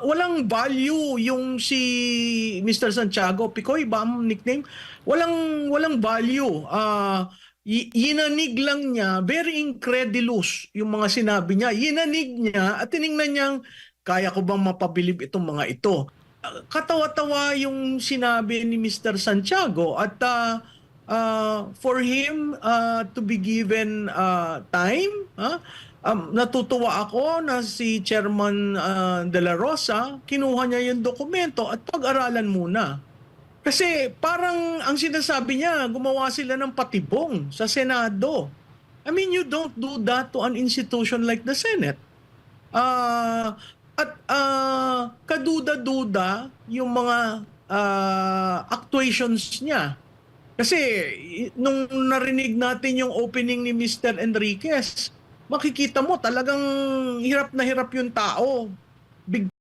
walang value yung si Mr. Santiago Picoy ba ang nickname? Walang value. Yinanig lang niya, very incredulous yung mga sinabi niya. Yinanig niya at tiningnan niyang kaya ko bang mapabilib itong mga ito. Katawa-tawa yung sinabi ni Mr. Santiago at for him to be given time, natutuwa ako na si Chairman De La Rosa, kinuha niya yung dokumento at pag-aralan muna. Kasi parang ang sinasabi niya, gumawa sila ng patibong sa Senado. I mean, you don't do that to an institution like the Senate. At kaduda-duda yung mga actuations niya. Kasi nung narinig natin yung opening ni Mr. Enriquez, makikita mo talagang hirap na hirap yung tao. Big